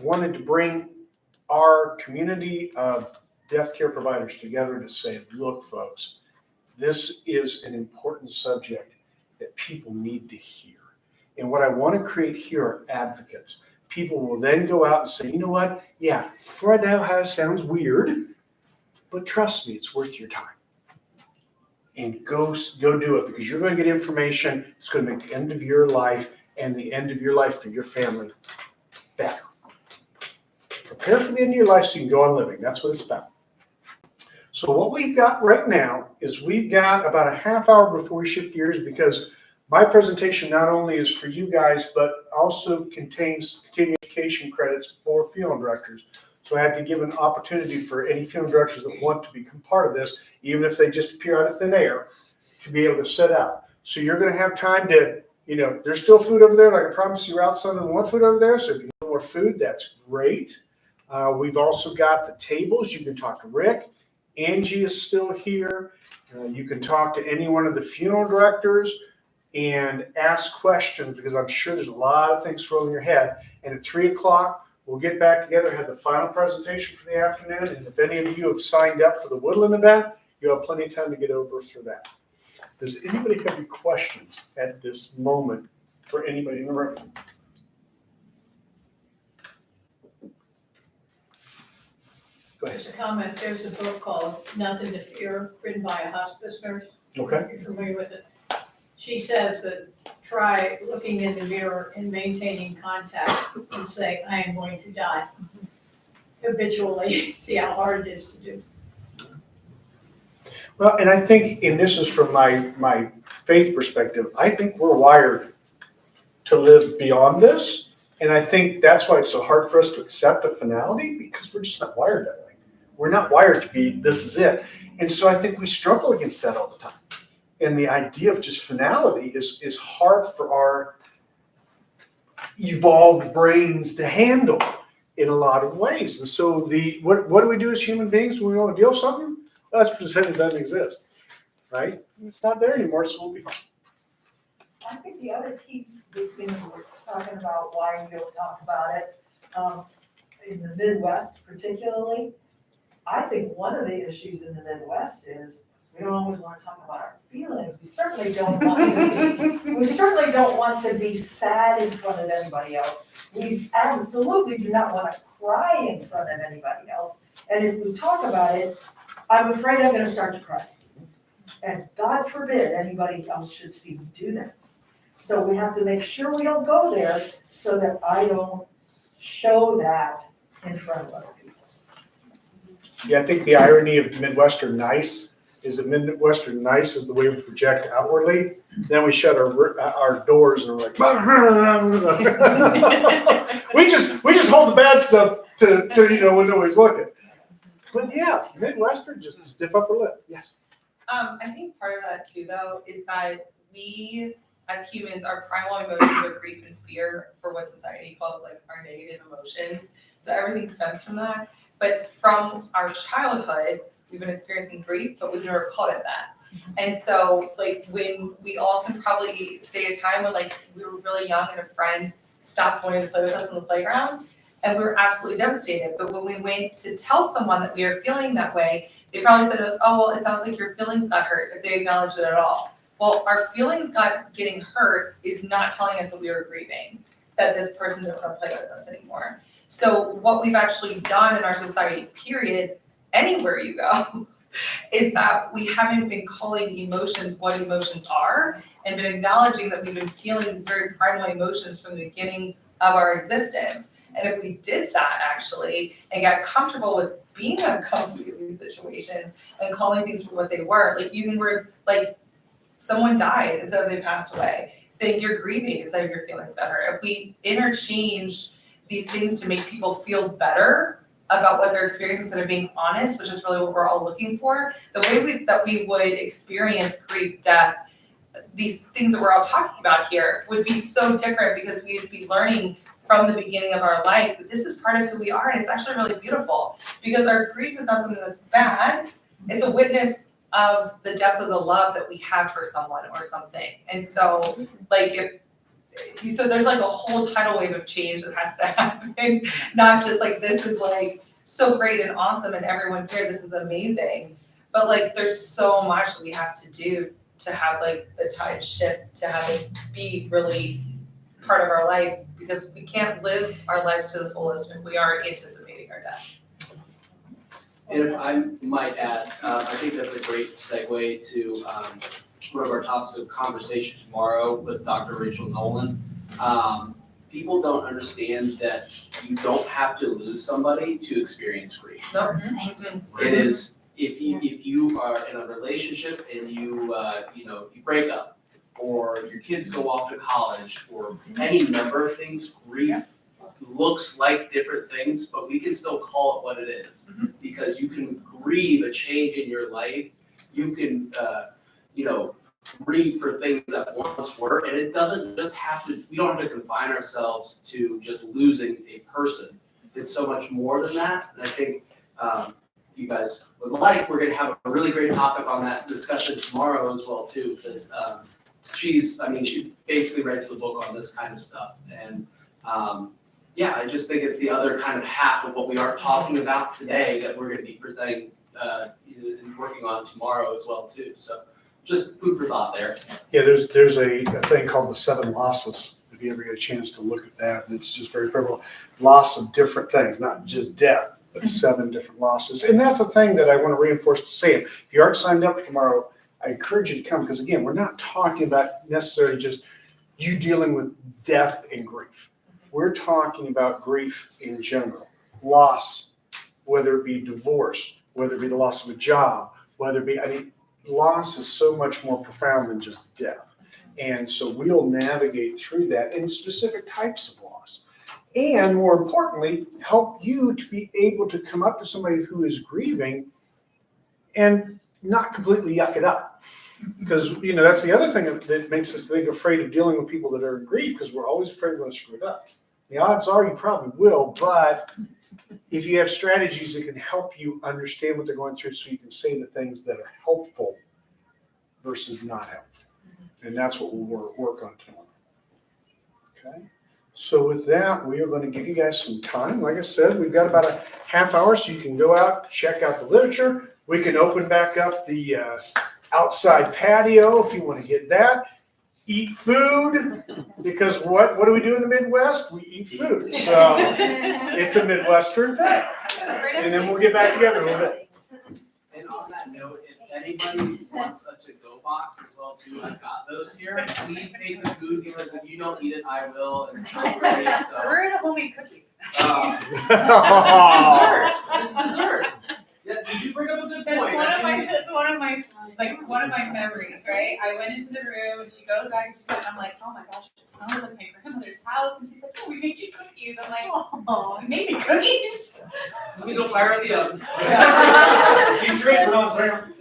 Wanted to bring our community of death care providers together to say, look, folks, this is an important subject that people need to hear. And what I want to create here are advocates. People will then go out and say, you know what? Yeah, Before I Die Ohio sounds weird, but trust me, it's worth your time. And go do it, because you're going to get information that's going to make the end of your life and the end of your life for your family better. Prepare for the end of your life so you can go on living. That's what it's about. So what we've got right now is we've got about a half hour before we shift gears, because my presentation not only is for you guys, but also contains continuing certification credits for funeral directors. So I had to give an opportunity for any funeral directors that want to become part of this, even if they just appear out of thin air, to be able to sit out. So you're gonna have time to, there's still food over there, like I promised you, outside and want food over there, so if you want more food, that's great. We've also got the tables. You can talk to Rick. Angie is still here. You can talk to any one of the funeral directors and ask questions, because I'm sure there's a lot of things swirling in your head. And at 3 o'clock, we'll get back together, have the final presentation for the afternoon. And if any of you have signed up for the Woodland event, you'll have plenty of time to get over through that. Does anybody have any questions at this moment for anybody in the room? Go ahead. Just a comment, there's a book called Nothing to Fear, written by a hospice nurse. Okay. If you're familiar with it. She says that try looking in the mirror and maintaining contact and say, I am going to die habitually, see how hard it is to do. Well, and I think, and this is from my faith perspective, I think we're wired to live beyond this. And I think that's why it's so hard for us to accept a finality, because we're just not wired that way. We're not wired to be, this is it. And so I think we struggle against that all the time. And the idea of just finality is hard for our evolved brains to handle in a lot of ways. And so what do we do as human beings when we want to deal with something? Well, let's pretend it doesn't exist, right? It's not there anymore, so we'll be fine. I think the other piece, we're talking about why we don't talk about it, in the Midwest particularly, I think one of the issues in the Midwest is we don't always want to talk about our feelings. We certainly don't want to be sad in front of anybody else. We absolutely do not want to cry in front of anybody else. And if we talk about it, I'm afraid I'm gonna start to cry. And God forbid anybody else should see me do that. So we have to make sure we don't go there so that I don't show that in front of other people. Yeah, I think the irony of Midwestern nice is that Midwestern nice is the way we project outwardly. Then we shut our doors and we're like, we just hold the bad stuff to when nobody's looking. But yeah, Midwestern just stiff upper lip. Yes. I think part of that too, though, is that we as humans, our primal emotions are grief and fear for what society calls like our negative emotions. So everything stems from that. But from our childhood, we've been experiencing grief, but we've never called it that. And so like when we all can probably say a time when like we were really young and a friend stopped wanting to play with us on the playground and we were absolutely devastated. But when we went to tell someone that we were feeling that way, they probably said to us, oh, well, it sounds like your feelings got hurt, if they acknowledged it at all. Well, our feelings getting hurt is not telling us that we were grieving, that this person didn't want to play with us anymore. So what we've actually done in our society, period, anywhere you go, is that we haven't been calling emotions what emotions are and been acknowledging that we've been feeling these very primal emotions from the beginning of our existence. And if we did that actually and got comfortable with being uncomfortable in these situations and calling things for what they were, like using words like someone died instead of they passed away, saying you're grieving instead of your feelings got hurt. If we interchange these things to make people feel better about what they're experiencing instead of being honest, which is really what we're all looking for, the way that we would experience grief, death, these things that we're all talking about here would be so different because we'd be learning from the beginning of our life that this is part of who we are, and it's actually really beautiful because our grief is not something that's bad. It's a witness of the depth of the love that we have for someone or something. And so like so there's like a whole tidal wave of change that has to happen, not just like this is like so great and awesome and everyone here, this is amazing, but like there's so much that we have to do to have like the tide shift, to have it be really part of our life, because we can't live our lives to the fullest if we are anticipating our death. And if I might add, I think that's a great segue to one of our topics of conversation tomorrow with Dr. Rachel Nolan. People don't understand that you don't have to lose somebody to experience grief. No. It is, if you are in a relationship and you break up, or your kids go off to college, or any number of things, grief looks like different things, but we can still call it what it is. Because you can grieve a change in your life. You can, grieve for things that once were, and it doesn't just have to, we don't have to confine ourselves to just losing a person. It's so much more than that, and I think you guys would like, we're gonna have a really great topic on that discussion tomorrow as well too, because she basically writes the book on this kind of stuff, and I just think it's the other kind of half of what we are talking about today that we're gonna be presenting and working on tomorrow as well too, so just food for thought there. Yeah, there's a thing called the 7 losses, if you ever get a chance to look at that, and it's just very prevalent. Loss of different things, not just death, but 7 different losses. And that's a thing that I want to reinforce to say. If you aren't signed up for tomorrow, I encourage you to come, because again, we're not talking about necessarily just you dealing with death and grief. We're talking about grief in general, loss, whether it be divorce, whether it be the loss of a job, whether it be, loss is so much more profound than just death. And so we'll navigate through that in specific types of loss. And more importantly, help you to be able to come up to somebody who is grieving and not completely yuck it up. Because, that's the other thing that makes us think afraid of dealing with people that are in grief, because we're always afraid we're going to screw it up. The odds are you probably will, but if you have strategies that can help you understand what they're going through, so you can say the things that are helpful versus not helpful. And that's what we'll work on tomorrow. Okay. So with that, we are going to give you guys some time. Like I said, we've got about a half hour, so you can go out, check out the literature. We can open back up the outside patio if you want to get that. Eat food, because what do we do in the Midwest? We eat food. So it's a Midwestern thing. And then we'll get back together a little bit. And on that note, if anybody wants a to-go box as well too, I've got those here. Please take the food, because if you don't eat it, I will. And it's not great, so. We're gonna homemade cookies. It's dessert. Yeah, you bring up a good point. That's one of my memories, right? I went into the room and she goes back and I'm like, oh my gosh, it smells like my grandmother's house. And she's like, oh, we made you cookies. I'm like, oh, you made me cookies? Let me go fire at the oven. Keep drinking on, Sam.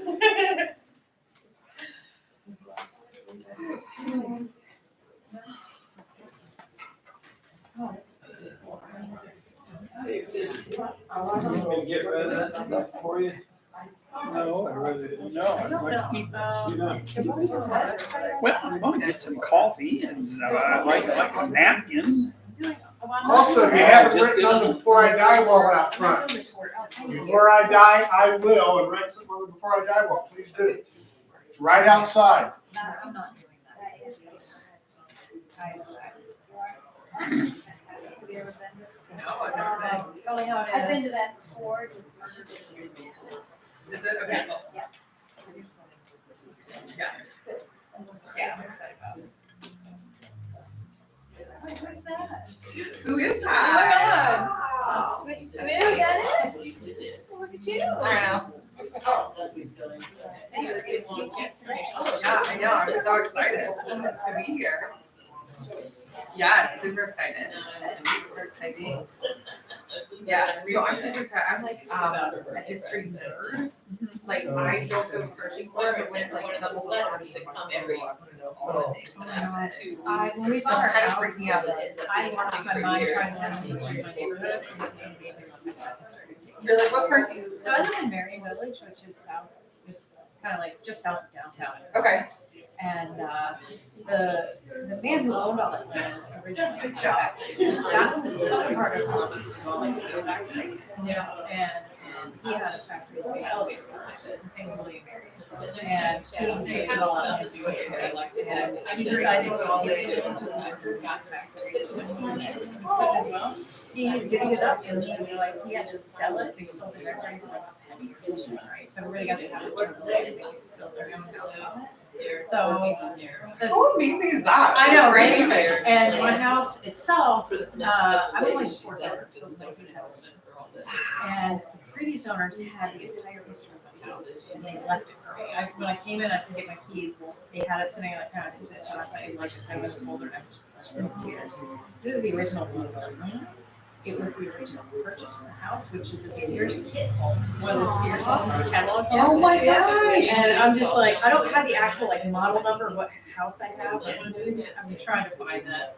Get rid of that stuff for you? No, I really didn't know. I'd like to keep well, I'm going to get some coffee and I'd like a napkin. Also, if you haven't written on the Before I Die wall out front, before I die, I will, and write something on the Before I Die wall, please do. It's right outside. I'm not doing that. Have you ever been to? No, I've never been. Tell me how it is. I've been to that before, just murdered it. Is it? Okay. Yeah. Yeah, I'm excited about it. Who's that? Who is Oh that? my God. Wait, I mean, who that is? Look at you. I know. So you were getting sweet kids today? Yeah, I know. I'm so excited to be here. Yes, super excited. Super exciting. Yeah, I'm super excited. I'm like a history nerd. Like I don't go searching for it, but when like some of the letters that come every all the things that I have to. When we saw I'm our kind of house, freaking out that it's I lost my mind trying to learn the history of my neighborhood, and it was amazing once I got history. You're like, what part do you? So I live in Marion Village, which is south, just kind of like just south of downtown. Okay. And the man who owned all that land originally. Good job. That was the southern part of Columbus was all like steel factories. Yeah. And he had a factory that made elevator doors in St. William Mary. And he was making a lot of sense with it. And he decided to all the he divvied it up and he had to sell it, so he sold it every penny or something, right? So everybody got to have a chance to build their own house on it. So that's, How amazing is that? I know, Great. right? And my house itself, I'm only 4 doors. And the previous owners had the entire history of the house, and they left it for me. When I came in to get my keys, they had it sitting on the counter. So I thought, like, I was a folder, and I was in tears. This is the original one. it was the original purchase from the house, which is a Sears kit home, one of the Sears homes in the catalog. Oh my gosh. And I'm just like, I don't have the actual like model number of what house I have. I'm trying to find that.